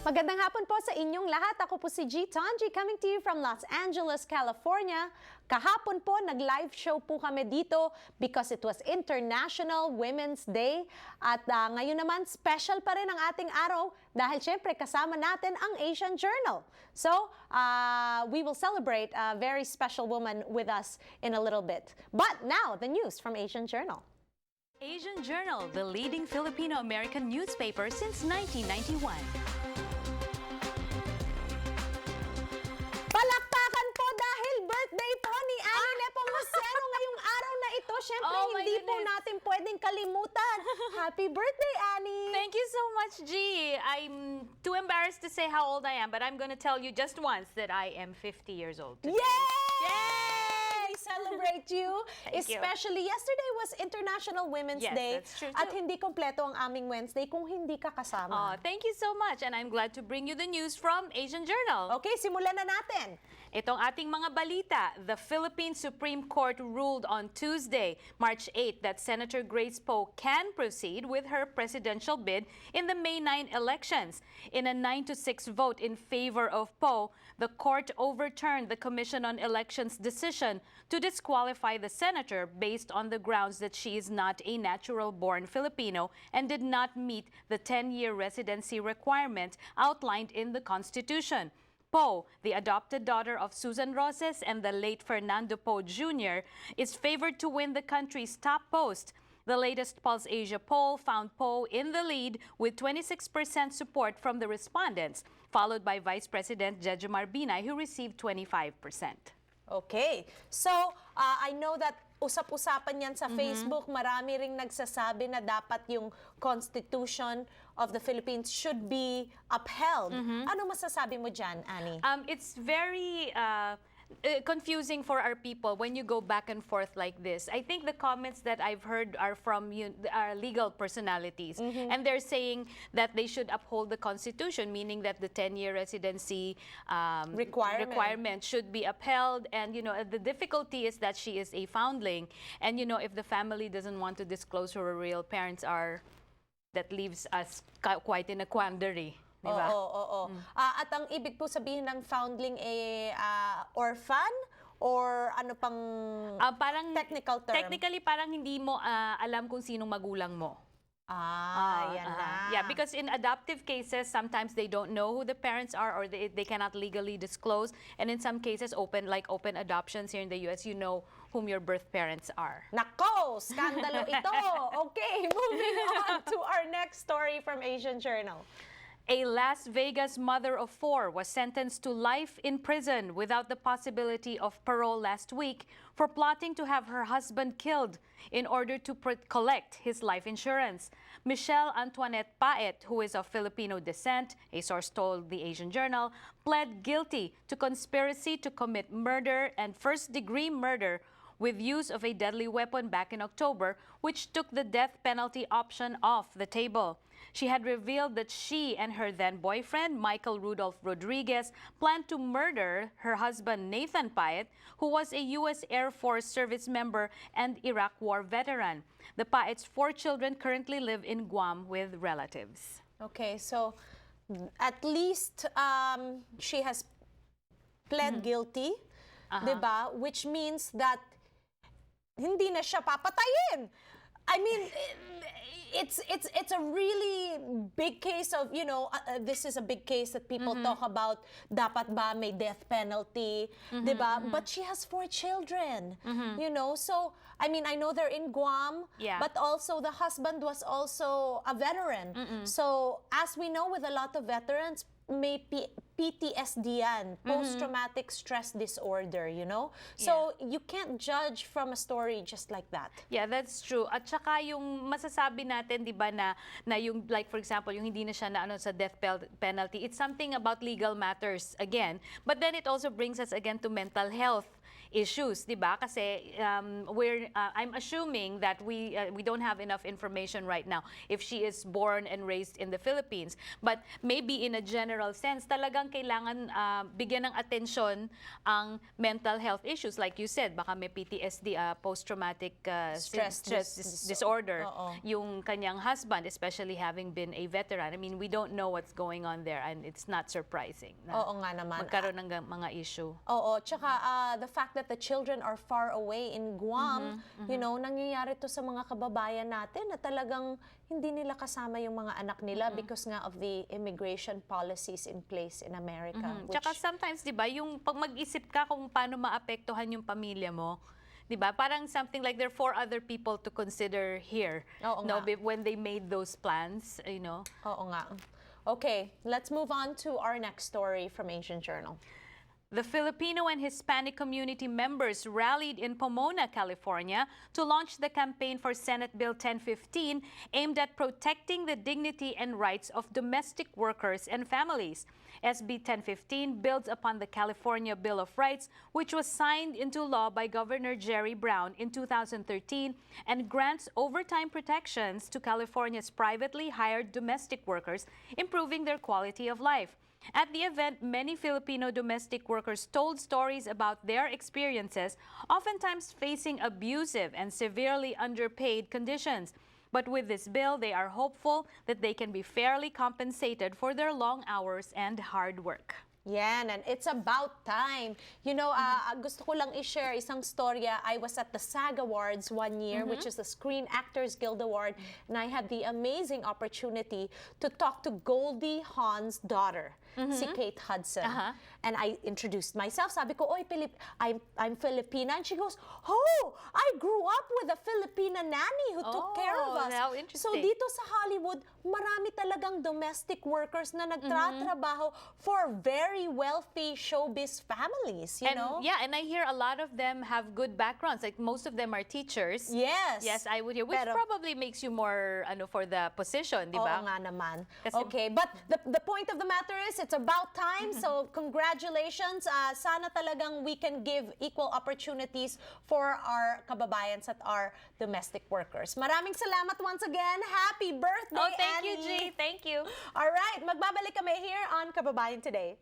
Magandang hapon po sa inyong lahat. Ako po si G. Tonji coming to you from Los Angeles, California. Kahapon po, nag-live show po kami dito because it was International Women's Day. At ngayon naman, special pa rin ang ating araw dahil syempre kasama natin ang Asian Journal. So, we will celebrate a very special woman with us in a little bit. But now, the news from Asian Journal. Asian Journal, the leading Filipino-American newspaper since 1991. Palakpakan po dahil birthday po ni Nepomuceno ngayong araw na ito. Siyempre, hindi po natin pwedeng kalimutan. Happy birthday, Annie! Thank you so much, G. I'm too embarrassed to say how old I am, but I'm going to tell you just once that I am 50 years old today. Yay! Yay! Celebrate you. Especially yesterday was International Women's Day. That's true At too. hindi kompleto ang aming Wednesday kung hindi ka kasama. Thank you so much, and I'm glad to bring you the news from Asian Journal. Okay, simulan na natin. Itong ating mga balita, the Philippine Supreme Court ruled on Tuesday, March 8, that Senator Grace Poe can proceed with her presidential bid in the May 9 elections. In a 9-6 vote in favor of Poe, the court overturned the Commission on Elections' decision to disqualify the senator based on the grounds that she is not a natural-born Filipino and did not meet the 10-year residency requirement outlined in the Constitution. Poe, the adopted daughter of Susan Roses and the late Fernando Poe Jr., is favored to win the country's top post. The latest Pulse Asia poll found Poe in the lead with 26% support from the respondents, followed by Vice President Jejomar Binay, who received 25%. Okay. So, I know that usap-usapan yan sa Facebook. Marami ring nagsasabi na dapat yung Constitution of the Philippines should be upheld. Ano masasabi mo dyan, Annie? It's very confusing for our people when you go back and forth like this. I think the comments that I've heard are from our legal personalities, and they're saying that they should uphold the Constitution, meaning that the 10-year residency requirement should be upheld. And the difficulty is that she is a foundling, and if the family doesn't want to disclose who her real parents are, that leaves us quite in a quandary. Diba? Oo. At ang ibig po sabihin ng foundling orphan or ano pang parang technical term? Technically, parang hindi mo alam kung sinong magulang mo. Yan na. Yeah, because in adoptive cases, sometimes they don't know who the parents are or they cannot legally disclose. And in some cases, open adoptions here in the U.S., you know whom your birth parents are. Nako! Skandalo ito! Okay, moving on to our next story from Asian Journal. A Las Vegas mother of 4 was sentenced to life in prison without the possibility of parole last week for plotting to have her husband killed in order to collect his life insurance. Michelle Antoinette Paet, who is of Filipino descent, a source told the Asian Journal, pled guilty to conspiracy to commit murder and first-degree murder with use of a deadly weapon back in October, which took the death penalty option off the table. She had revealed that she and her then-boyfriend, Michael Rudolph Rodriguez, planned to murder her husband, Nathan Paet, who was a U.S. Air Force service member and Iraq War veteran. The Paet's 4 children currently live in Guam with relatives. Okay, so at least she has pled guilty, diba? Which means that hindi na siya papatayin. I mean, it's a really big case of, this is a big case that people talk about, dapat ba may death penalty, diba? But she has 4 children, so, I mean, I know they're in Guam, but also the husband was also a veteran. So, as we know with a lot of veterans, may PTSD yan, post-traumatic stress disorder, So, you can't judge from a story just like that. Yeah, that's true. At saka yung masasabi natin, di ba, na yung, like for example, yung hindi na siya na sa death penalty, it's something about legal matters again. But then it also brings us again to mental health. issues, di ba? Kasi I'm assuming that we don't have enough information right now if she is born and raised in the Philippines. But maybe in a general sense, talagang kailangan bigyan ng atensyon ang mental health issues. Like you said, baka may PTSD, post-traumatic stress disorder, yung kanyang husband, especially having been a veteran. I mean, we don't know what's going on there, and it's not surprising na Oo nga naman. magkaroon ng mga issue. Oo, tsaka the fact that the children are far away in Guam, you know, nangyayari to sa mga kababayan natin na talagang hindi nila kasama yung mga anak nila because nga of the immigration policies in place in America. Tsaka sometimes, di ba, yung pag mag-isip ka kung paano maapektuhan yung pamilya mo, di ba? Parang something like there are 4 other people to consider here. Oo nga. When they made those plans, you know. Oo nga. Okay, let's move on to our next story from Asian Journal. The Filipino and Hispanic community members rallied in Pomona, California, to launch the campaign for Senate Bill 1015 aimed at protecting the dignity and rights of domestic workers and families. SB 1015 builds upon the California Bill of Rights, which was signed into law by Governor Jerry Brown in 2013 and grants overtime protections to California's privately hired domestic workers, improving their quality of life. At the event, many Filipino domestic workers told stories about their experiences, oftentimes facing abusive and severely underpaid conditions. But with this bill, they are hopeful that they can be fairly compensated for their long hours and hard work. Yan, and it's about time. You know, gusto ko lang i-share isang storya. I was at the SAG Awards one year, which is the Screen Actors Guild Award, and I had the amazing opportunity to talk to Goldie Hawn's daughter, si Kate Hudson. And I introduced myself. Sabi ko, oy, I'm Filipina. And she goes, oh, I grew up with a Filipina nanny who took care of us. How interesting. So dito sa Hollywood, marami talagang domestic workers na nagtatrabaho for very wealthy showbiz families, you know? Yeah, and I hear a lot of them have good backgrounds. Like most of them are teachers. Yes. Yes, I would hear. Which probably makes you more for the position, di ba? Oo nga naman. Kasi, okay, but the point of the matter is, it's about time. So congratulations. Sana talagang we can give equal opportunities for our kababayans at our domestic workers. Maraming salamat once again. Happy birthday, thank you, Annie. G. Thank you. All right, magbabalik kami here on Kababayan Today.